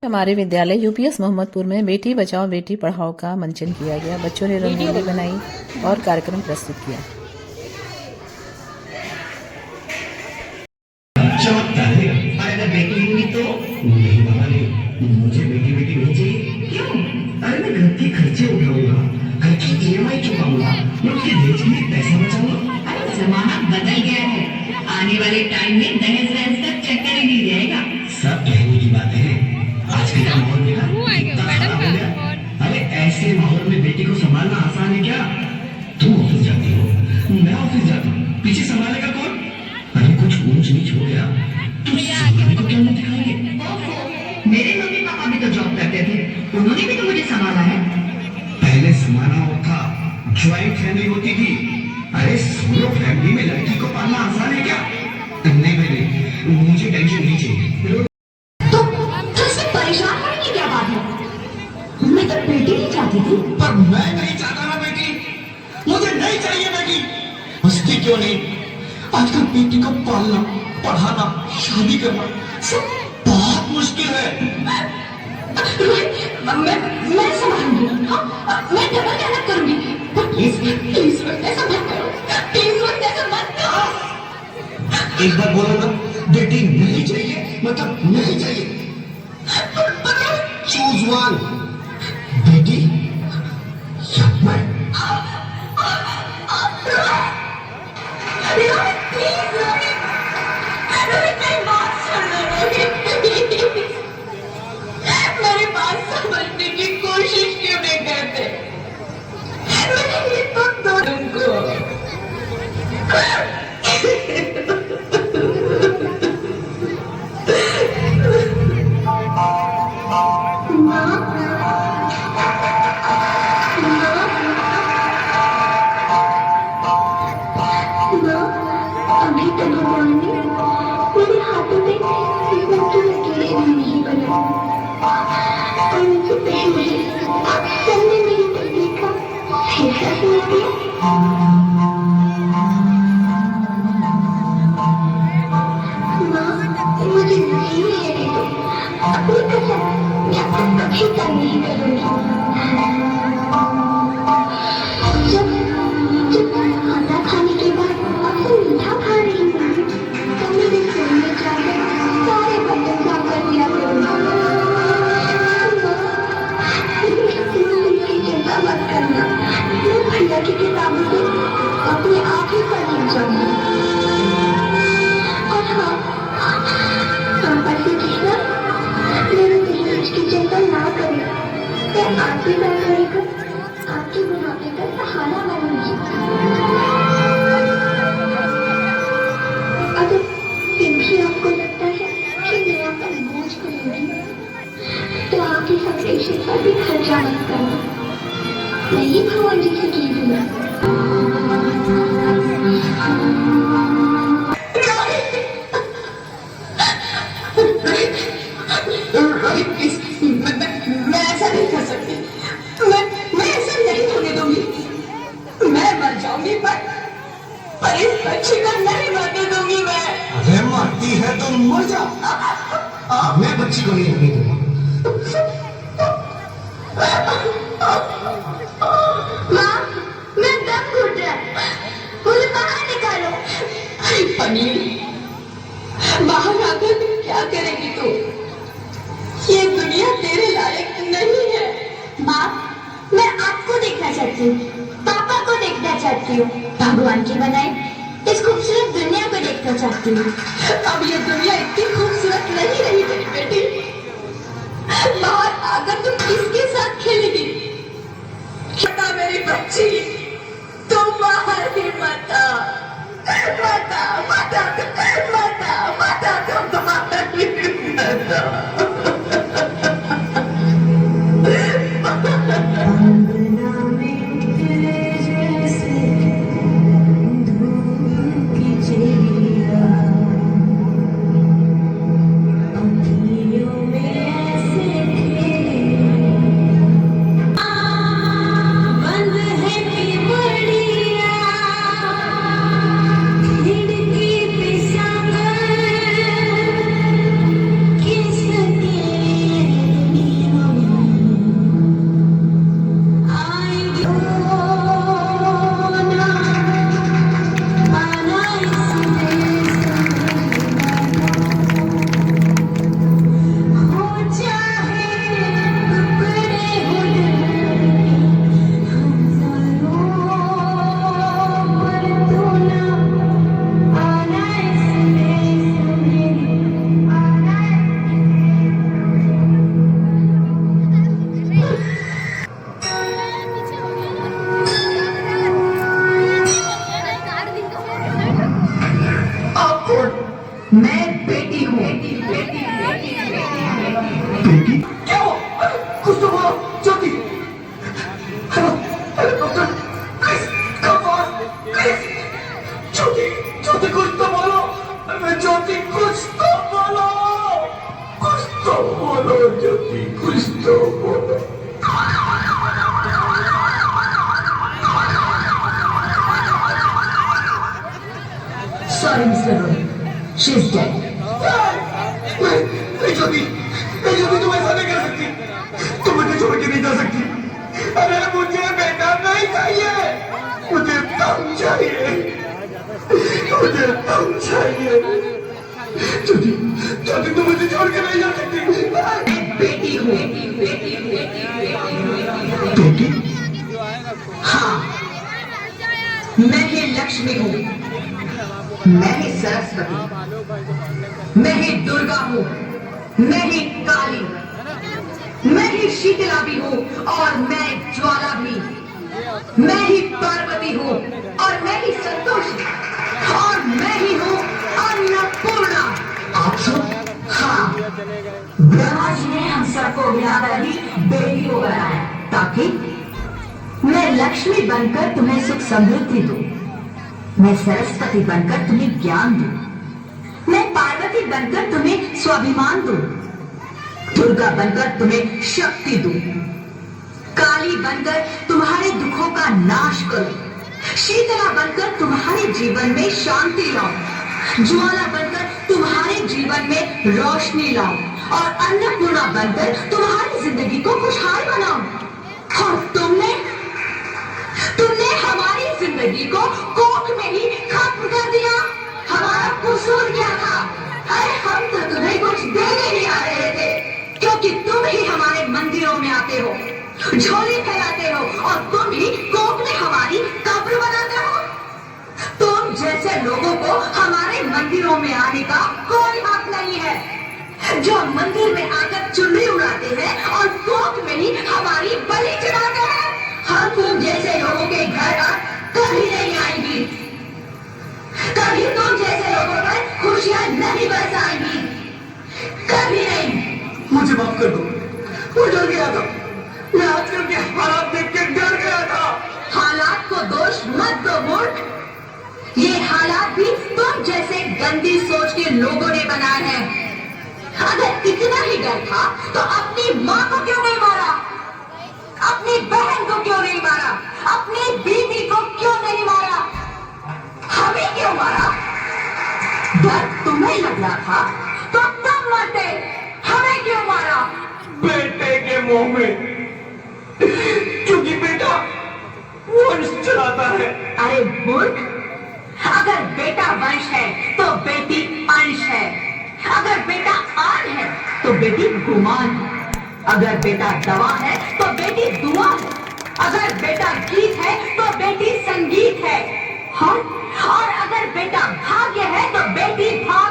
हमारे विद्यालय यूपीएस मोहम्मदपुर में बेटी बचाओ बेटी पढ़ाओ का मंचन किया गया। बच्चों ने रंगोली बनाई और कार्यक्रम प्रस्तुत किया। अरे बेटी हुई तो नहीं बाबा नहीं, मुझे बेटी बेटी नहीं चाहिए। क्यों? अरे मैं घर के खर्चे उठाऊंगा, घर की ईएमआई चुकाऊंगा, मैं उसके दहेज के लिए पैसा बचाऊंगा। अरे जमाना बदल गया है, आने वाले टाइम में दहेज वहेज का चक्कर ही नहीं रहेगा। सब कहने की बात है, आजकल का माहौल देखा कितना खराब हो गया। अरे ऐसे माहौल में बेटी को संभालना आसान है क्या? तुम ऑफिस जाती हो, मैं ऑफिस जाता हूँ, पीछे संभालेगा कौन? अरे कुछ ऊंच नीच हो गया तो संभालने को क्या मुंह दिखाएंगे? मेरे मम्मी पापा भी तो जॉब करते थे, उन्होंने भी तो मुझे संभाला है। पहले जमाना और था, ज्वाइंट फैमिली होती थी। अरे सोलो फैमिली में लड़की को पालना आसान है क्या? नहीं नहीं, मुझे टेंशन नहीं चाहिए। तो इसमें परेशान होने की क्या बात है? मैं तो बेटी नहीं चाहती थी। पर मैं नहीं चाहता ना बेटी, मुझे नहीं चाहिए बेटी। मस्ती क्यों नहीं? आजकल बेटी को पालना, पढ़ाना, शादी करना सब बहुत मुश्किल है। मैं संभालूंगी, हाँ, मैं डबल मेहनत करूंगी। प्लीज प्लीज ऐसा मत करो, प्लीज ऐसा मत करो। एक बार बोलो ना, बेटी नहीं चाहिए मतलब नहीं चाहिए। चूज वन, बेटी या मैं। मेरी बात समझने की कोशिश क्यों नहीं करते? मैंने ये तो तुमको अभी तो भगवान ने मेरे हाथों में लकीर लकीरें भी नहीं बनाई, और मुझे पहले सबने मेरी तकलीफ का हिस्सा समझ दिया। माँ, मुझे नहीं रहने दो, अपनी कसम मैं अब कभी तंग नहीं करूंगी। जब खाना खाने के बाद आपसे मीठा खा रही हूँ तो मेरे फोन में जाकर सारे बर्तन साफ कर दिया करूँगा। चिंता मत करना, मैं भैया की किताबों से अपने आप ही पढ़ लिख जाऊंगी। और हाँ, पापा से कहना मेरे दहेज की चिंता ना करें, मैं आपकी बात करेगा, आपके बुढ़ापे का सहारा बनूंगी। अगर फिर भी आपको लगता है कि मैं आपका बोझ बनूंगी तो आप इस ऑपरेशन पर भी खर्चा मत करना, मैं ही भगवान जी से कह दूंगा। मैं ऐसा नहीं कर सकती, मैं ऐसा नहीं होने दूंगी। मैं मर जाऊंगी पर इस बच्चे को नहीं मरने दूंगी मैं। अरे मरती है तो मर जा, मैं बच्ची को नहीं रहने दूंगा। माँ, मैं दम घुट रहा है, मुझे बाहर निकालो। अरे पनीर, बाहर आकर तुम क्या करेगी तू? ये दुनिया तेरे लायक नहीं है। माँ, मैं आपको देखना चाहती हूँ, पापा को देखना चाहती हूँ, भगवान की बनाई इस खूबसूरत दुनिया को देखना चाहती हूँ। अब ये दुनिया इतनी खूबसूरत नहीं रही मेरी बेटी। बाहर आकर तुम किसके साथ खेलेगी? बता मेरी बच्ची, तुम बाहर ही मत आओ, मत आओ, मत आओ, मत आओ, मत आओ, तुम बाहर ही मत आओ। Your बेटी क्या हो? कुछ तो बोलो ज्योति। अरे doctor please come on please. Jyoti Jyoti कुछ तो बोलो। अरे ज्योति कुछ तो बोलो। कुछ तो बोलो ज्योति कुछ तो बोलो। Sorry, Mr. Roy. She's dead. नहीं ज्योति तुम ऐसा नहीं कर सकती। तुम मुझे छोड़ के नहीं जा सकती। अरे मुझे बेटा नहीं चाहिए। मुझे तुम चाहिए। मुझे तुम चाहिए। ज्योति तुम मुझे छोड़ के नहीं जा सकती। बेटी हूँ। बेटी हाँ, मैं ही लक्ष्मी हूँ। मैं ही सरस्वती। मैं ही दुर्गा हूँ। मैं ही काली। मैं ही शीतला भी हूँ और मैं ज्वाला भी। मैं ही पार्वती हूँ और मैं ही संतोषी और मैं ही हूँ अन्नपूर्णा। आप सब हाँ, ब्रह्मा जी ने हम सबको मिलाकर ही बेटी को बनाया ताकि मैं लक्ष्मी बनकर तुम्हें सुख समृद्धि दूं। मैं सरस्वती बनकर तुम्हें ज्ञान दूं। मैं पार्वती बनकर तुम्हें स्वाभिमान दूं। दुर्गा बनकर तुम्हें शक्ति दूं। काली बनकर तुम्हारे दुखों का नाश करूं। शीतला बनकर तुम्हारे जीवन में शांति लाऊं। ज्वाला बनकर तुम्हारे जीवन में रोशनी लाऊं और अन्नपूर्णा बनकर तुम्हारी जिंदगी को खुशहाल बनाऊं। और तुमने हमारी जिंदगी को कोख में ही खत्म कर दिया। हमारा कसूर क्या था? अरे हम तो तुम्हें कुछ देने ही आ रहे थे क्योंकि तुम ही हमारे मंदिरों में आते हो, झोली फैलाते हो और तुम ही कोख में हमारी कब्र बनाते हो। तुम जैसे लोगों को हमारे मंदिरों में आने का कोई हक नहीं है, जो मंदिर में आकर चुनरी उड़ाते हैं और कोख में ही हमारी बलि चढ़ाते हैं। हम तुम जैसे लोगों के घर कभी नहीं आएंगी। कभी तुम जैसे लोगों पर खुशियां नहीं बरसाएंगी। कभी नहीं। मुझे माफ कर दो। मैं डर गया था। मैं आजकल के हालात देख के डर गया था। हालात को दोष मत दो मूर्ख। ये हालात भी तुम जैसे गंदी सोच के लोगों ने बनाए हैं। अगर इतना ही डर था तो अपनी माँ को क्यों नहीं मारा? अपनी बहन को क्यों नहीं मारा? अपनी बीवी को क्यों नहीं मारा? हमें क्यों मारा? डर तुम्हें लग रहा था तो तुम मरते। हमें क्यों मारा? बेटे के मुंह में, क्योंकि बेटा वंश चलाता है। अरे मूर्ख, अगर बेटा वंश है तो बेटी अंश है। अगर बेटा आन है तो बेटी गुमान है। अगर बेटा दवा है तो बेटी दुआ है। अगर बेटा गीत है तो बेटी संगीत है। और अगर बेटा भाग्य है तो बेटी भाग्य